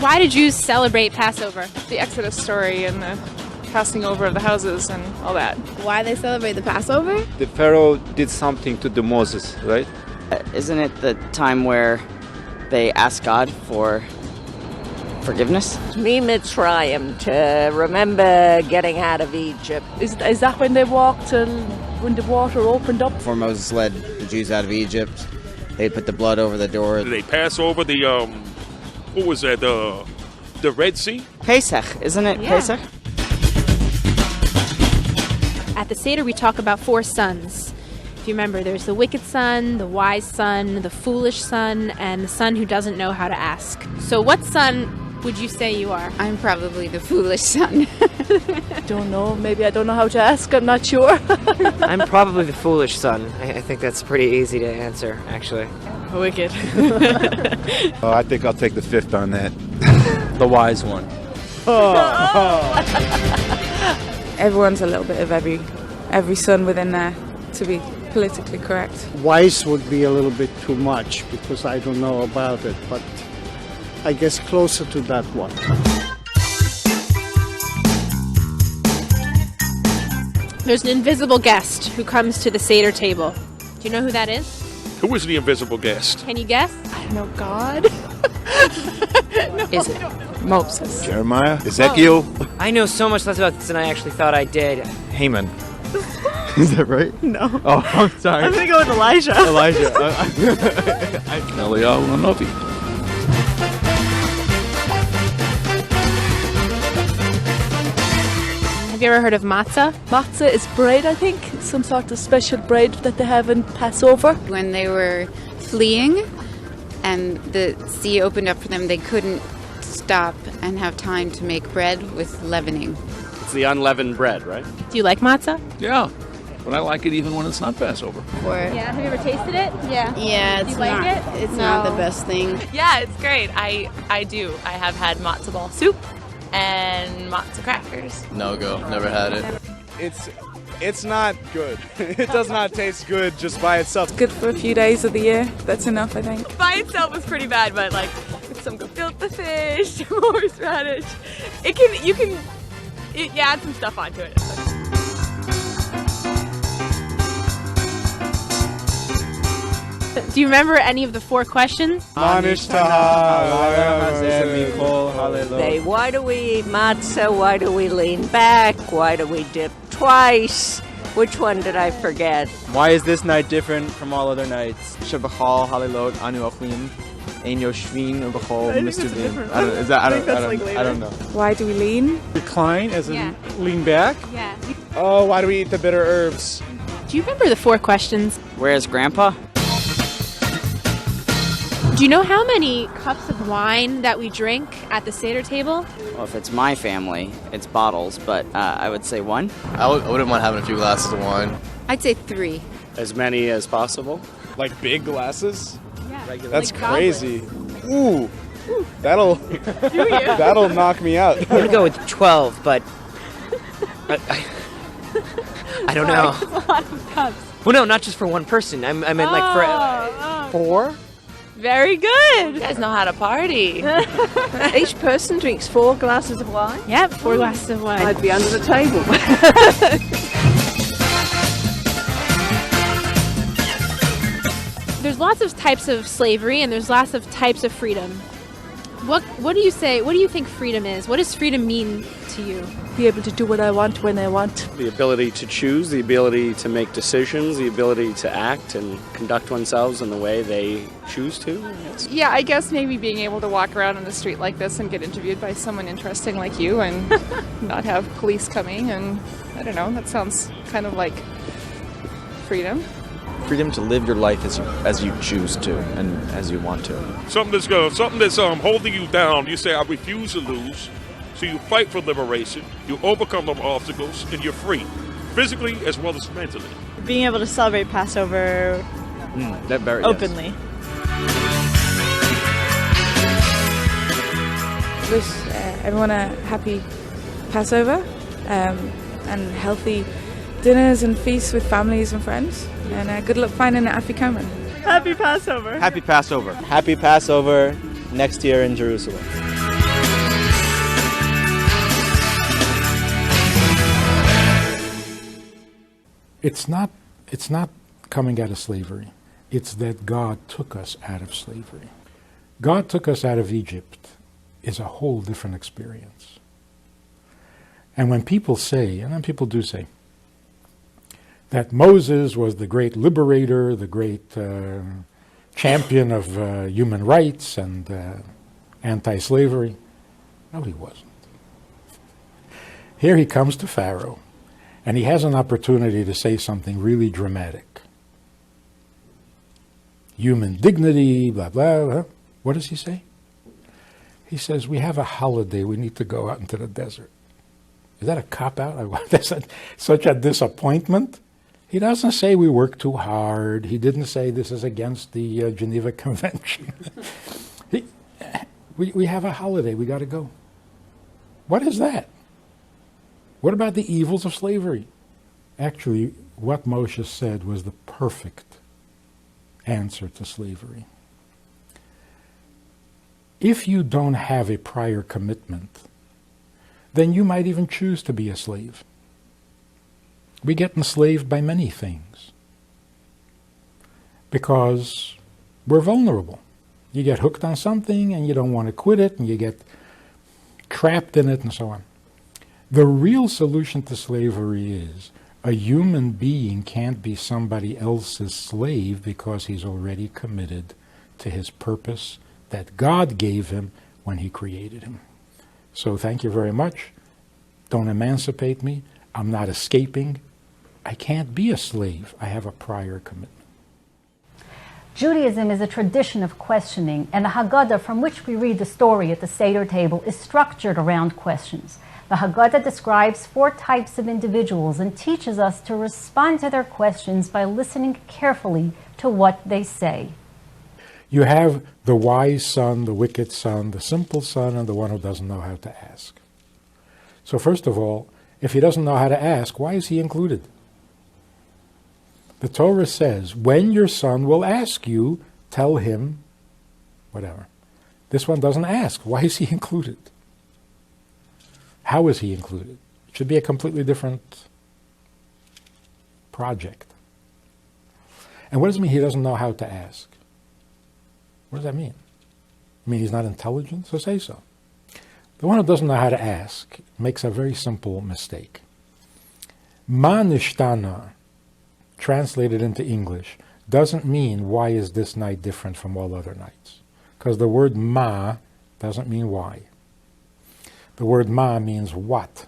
Why do Jews celebrate Passover? The Exodus story and the passing over of the houses and all that. Why they celebrate the Passover? The Pharaoh did something to the Moses, right? Isn't it the time where they ask God for forgiveness? Me Mitzrayim, to remember getting out of Egypt. Is that when they walked when the water opened up? Before Moses led the Jews out of Egypt, they put the blood over the door. They pass over the, what was that, the Red Sea? Pesach, isn't it? Yeah. Pesach? At the Seder, we talk about 4 sons. If you remember, there's the wicked son, the wise son, the foolish son, and the son who doesn't know how to ask. So what son would you say you are? I'm probably the foolish son. Don't know. Maybe I don't know how to ask. I'm not sure. I'm probably the foolish son. I think that's pretty easy to answer, actually. Wicked. I think I'll take the 5th on that. The wise one. Everyone's a little bit of every son within there, to be politically correct. Wise would be a little bit too much because I don't know about it, but I guess closer to that one. There's an invisible guest who comes to the Seder table. Do you know who that is? Who is the invisible guest? Can you guess? I don't know. God. Is it Moses? Jeremiah? Ezekiel? I know so much less about this than I actually thought I did. Haman. Is that right? No. Oh, I'm sorry. I'm gonna go with Elijah. Elijah. Eliyahu Hanavi. Have you ever heard of matzah? Matzah is bread, I think. Some sort of special bread that they have in Passover. When they were fleeing and the sea opened up for them, they couldn't stop and have time to make bread with leavening. It's the unleavened bread, right? Do you like matzah? Yeah, but I like it even when it's not Passover. Yeah. Have you ever tasted it? Yeah. Yeah, Do you like it? It's not the best thing. Yeah, it's great. I do. I have had matzo ball soup and matzo crackers. No go. Never had it. It's not good. It does not taste good just by itself. It's good for a few days of the year. That's enough, I think. By itself is pretty bad, but like with some gefilte fish, horseradish, you add some stuff onto it. Do you remember any of the 4 questions? Say, why do we eat matzah? Why do we lean back? Why do we dip twice? Which one did I forget? Why is this night different from all other nights? Shabachal, Halilot, Anu Achlim, Ein Yoshvin, Ubachol, Mr. Vim. I don't know. Why do we lean? Recline as in lean back? Yeah. Oh, why do we eat the bitter herbs? Do you remember the 4 questions? Where's Grandpa? Do you know how many cups of wine that we drink at the Seder table? Well, if it's my family, it's bottles, but I would say 1. I wouldn't mind having a few glasses of wine. I'd say 3. As many as possible. Like big glasses? Yeah. That's like crazy. Ooh. That'll knock me out. I'm gonna go with 12, but I don't know. That's a lot of cups. Well, no, not just for one person. I meant like for 4. Very good. You guys know how to party. Each person drinks 4 glasses of wine. Yeah, 4 glasses of wine. I'd be under the table. There's lots of types of slavery and there's lots of types of freedom. What do you say? What do you think freedom is? What does freedom mean to you? Be able to do what I want when I want. The ability to choose, the ability to make decisions, the ability to act and conduct oneself in the way they choose to. Yeah, I guess maybe being able to walk around on the street like this and get interviewed by someone interesting like you and not have police coming and I don't know, that sounds kind of like freedom. Freedom to live your life as you choose to and as you want to. Something that's holding you down. You say, I refuse to lose. So you fight for liberation. You overcome them obstacles, and you're free, physically as well as mentally. Being able to celebrate Passover openly. Wish everyone a happy Passover and healthy dinners and feasts with families and friends. And good luck finding an afikoman. Happy Passover. Happy Passover. Happy Passover next year in Jerusalem. it's not coming out of slavery. It's that God took us out of slavery. God took us out of Egypt is a whole different experience. And when people say, and then people do say, that Moses was the great liberator, the great champion of human rights and anti-slavery, no, he wasn't. Here he comes to Pharaoh, and he has an opportunity to say something really dramatic. Human dignity, blah, blah, blah. What does he say? He says, we have a holiday, we need to go out into the desert. Is that a cop-out? That's such a disappointment. He doesn't say we work too hard. He didn't say this is against the Geneva Convention. We have a holiday, we got to go. What is that? What about the evils of slavery? Actually, what Moshe said was the perfect answer to slavery. If you don't have a prior commitment, then you might even choose to be a slave. We get enslaved by many things because we're vulnerable. You get hooked on something and you don't want to quit it, and you get trapped in it and so on. The real solution to slavery is a human being can't be somebody else's slave because he's already committed to his purpose that God gave him when he created him. So thank you very much. Don't emancipate me. I'm not escaping. I can't be a slave. I have a prior commitment. Judaism is a tradition of questioning, and the Haggadah from which we read the story at the Seder table is structured around questions. The Haggadah describes 4 types of individuals and teaches us to respond to their questions by listening carefully to what they say. You have the wise son, the wicked son, the simple son, and the one who doesn't know how to ask. So first of all, if he doesn't know how to ask, why is he included? The Torah says, when your son will ask you, tell him whatever. This one doesn't ask. Why is he included? How is he included? It should be a completely different project. And what does it mean he doesn't know how to ask? What does that mean? I mean he's not intelligent? So say so. The one who doesn't know how to ask makes a very simple mistake. Ma nishtana, translated into English, doesn't mean why is this night different from all other nights. Because the word ma doesn't mean why. The word ma means what.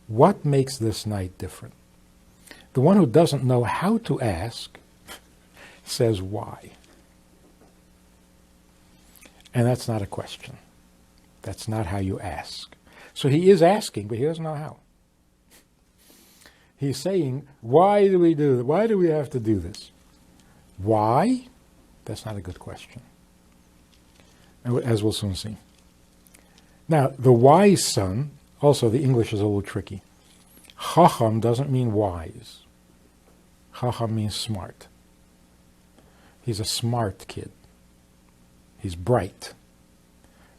What makes this night different? The one who doesn't know how to ask says why. And that's not a question. That's not how you ask. So he is asking, but he doesn't know how. He's saying, why do we do that? Why do we have to do this? Why? That's not a good question, as we'll soon see. Now, the wise son, also the English is a little tricky. Chacham doesn't mean wise. Chacham means smart. He's a smart kid. He's bright.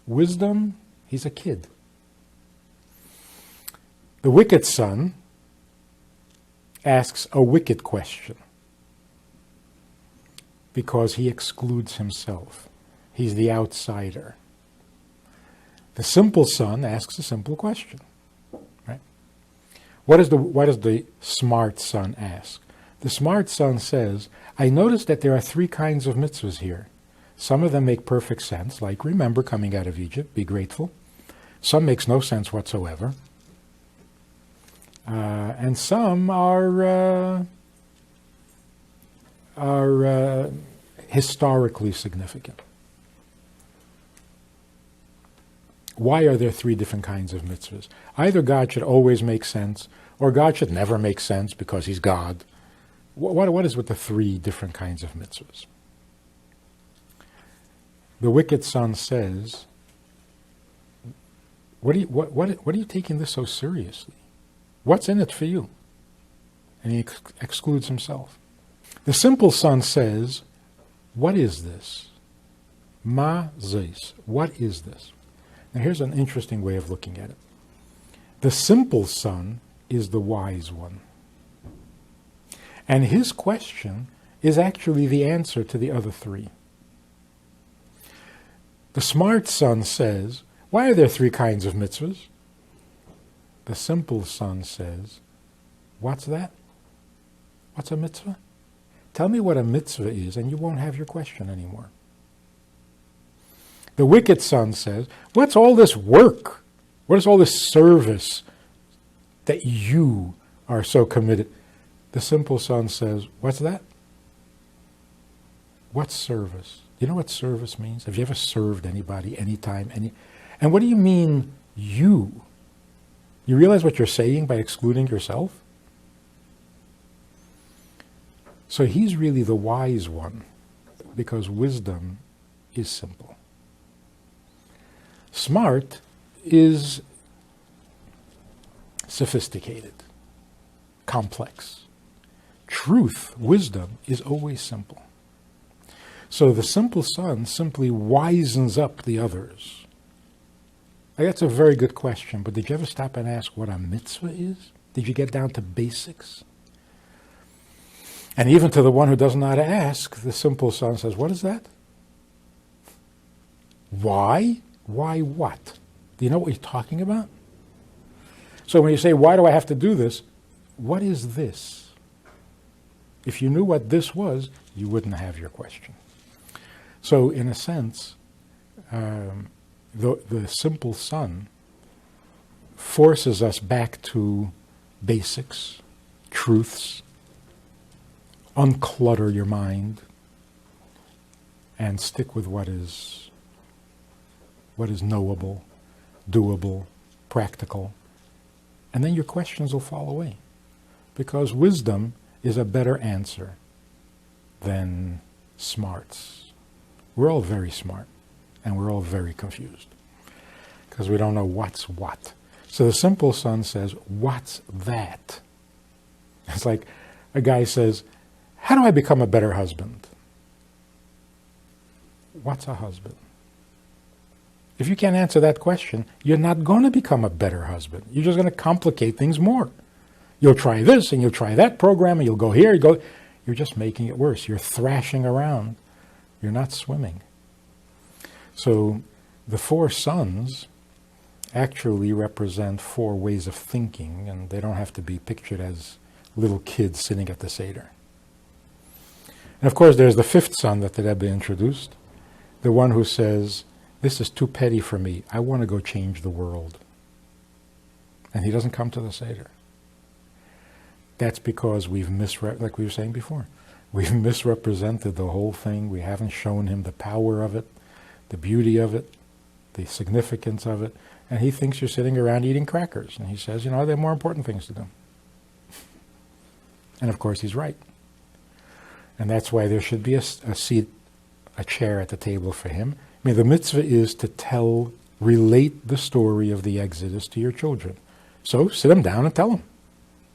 Wisdom, he's a kid. The wicked son asks a wicked question because he excludes himself. He's the outsider. The simple son asks a simple question. Right? What does the smart son ask? The smart son says, I noticed that there are 3 kinds of mitzvahs here. Some of them make perfect sense, like remember coming out of Egypt, be grateful. Some makes no sense whatsoever. And some are historically significant. Why are there 3 different kinds of mitzvahs? Either God should always make sense, or God should never make sense because he's God. What is with the 3 different kinds of mitzvahs? The wicked son says, what are you taking this so seriously? What's in it for you? And he excludes himself. The simple son says, what is this? Ma zeis. What is this? Now here's an interesting way of looking at it. The simple son is the wise one. And his question is actually the answer to the other three. The smart son says, why are there three kinds of mitzvahs? The simple son says, what's that? What's a mitzvah? Tell me what a mitzvah is, and you won't have your question anymore. The wicked son says, what's all this work? What is all this service that you are so committed? The simple son says, what's that? What's service? You know what service means? Have you ever served anybody, anytime, and what do you mean, you? You realize what you're saying by excluding yourself? So he's really the wise one, because wisdom is simple. Smart is sophisticated, complex. Truth, wisdom, is always simple. So the simple son simply wisens up the others. That's a very good question, but did you ever stop and ask what a mitzvah is? Did you get down to basics? And even to the one who doesn't know how to ask, the simple son says, what is that? Why? Why what? Do you know what you're talking about? So when you say, why do I have to do this? What is this? If you knew what this was, you wouldn't have your question. So in a sense, the simple son forces us back to basics, truths, unclutter your mind, and stick with what is knowable, doable, practical, and then your questions will fall away. Because wisdom is a better answer than smarts. We're all very smart, and we're all very confused, because we don't know what's what. So the simple son says, what's that? It's like a guy says, how do I become a better husband? What's a husband? If you can't answer that question, you're not going to become a better husband. You're just going to complicate things more. You'll try this and you'll try that program and you'll go here, you're just making it worse. You're thrashing around. You're not swimming. So the four sons actually represent four ways of thinking, and they don't have to be pictured as little kids sitting at the Seder. And of course, there's the fifth son that the Rebbe introduced, the one who says, this is too petty for me. I want to go change the world. And he doesn't come to the Seder. That's because like we were saying before, we've misrepresented the whole thing. We haven't shown him the power of it, the beauty of it, the significance of it. And he thinks you're sitting around eating crackers. And he says, there are more important things to do. And of course, he's right. And that's why there should be a seat, a chair at the table for him. I mean, the mitzvah is to relate the story of the Exodus to your children. So sit them down and tell them.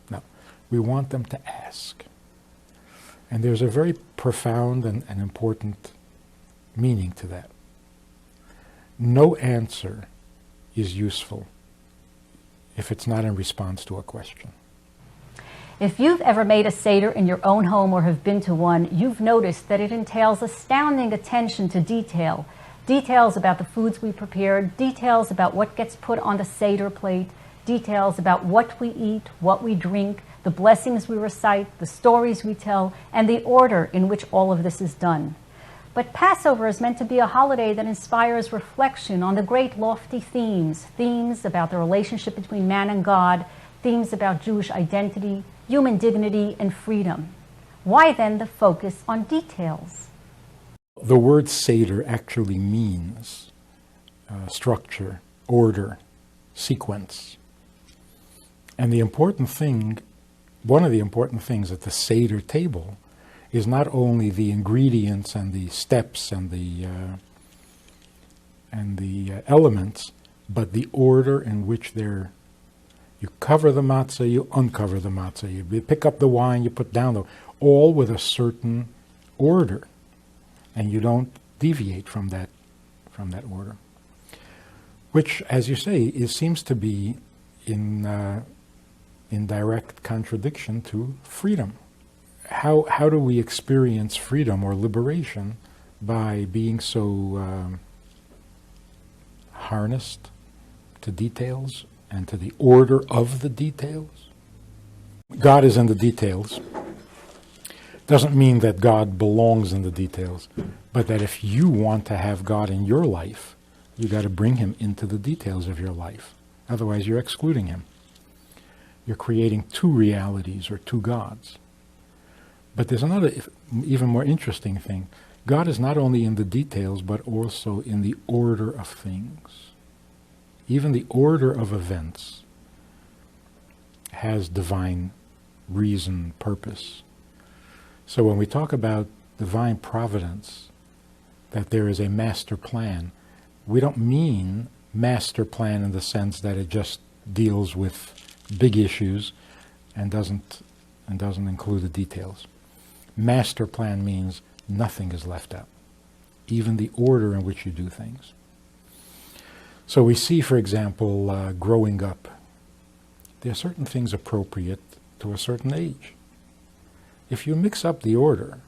No, we want them to ask. And there's a very profound and important meaning to that. No answer is useful if it's not in response to a question. If you've ever made a Seder in your own home or have been to one, you've noticed that it entails astounding attention to detail. Details about the foods we prepared, details about what gets put on the Seder plate, details about what we eat, what we drink, the blessings we recite, the stories we tell, and the order in which all of this is done. But Passover is meant to be a holiday that inspires reflection on the great lofty themes about the relationship between man and God, themes about Jewish identity, human dignity, and freedom. Why then the focus on details? The word Seder actually means structure, order, sequence. And the important thing, one of the important things at the Seder table is not only the ingredients and the steps and the elements, but the order in which they're. You cover the matzah, you uncover the matzah, you pick up the wine, you put down all with a certain order, and you don't deviate from that order. Which, as you say, seems to be in direct contradiction to freedom. how do we experience freedom or liberation by being so harnessed to details and to the order of the details? God is in the details. Doesn't mean that God belongs in the details, but that if you want to have God in your life, you got to bring him into the details of your life. Otherwise, you're excluding him. You're creating two realities or two gods. But there's another, even more interesting thing. God is not only in the details, but also in the order of things. Even the order of events has divine reason, purpose. So when we talk about divine providence, that there is a master plan, we don't mean master plan in the sense that it just deals with big issues and doesn't include the details. Master plan means nothing is left out, even the order in which you do things. So we see, for example, growing up, there are certain things appropriate to a certain age. If you mix up the order,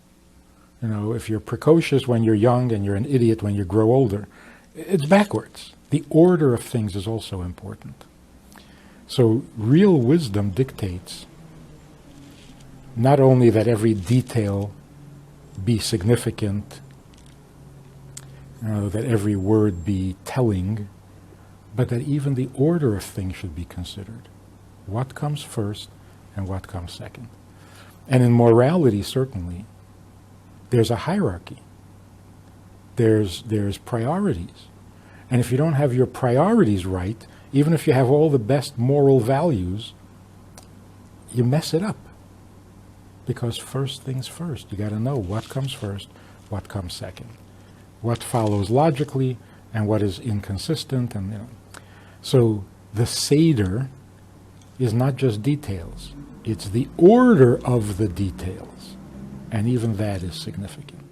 if you're precocious when you're young and you're an idiot when you grow older, it's backwards. The order of things is also important. So real wisdom dictates not only that every detail be significant, that every word be telling, but that even the order of things should be considered. What comes first and what comes second. And in morality, certainly, there's a hierarchy. There's priorities. And if you don't have your priorities right, even if you have all the best moral values, you mess it up. Because first things first. You got to know what comes first, what comes second, what follows logically, and what is inconsistent. So the Seder is not just details. It's the order of the details. And even that is significant.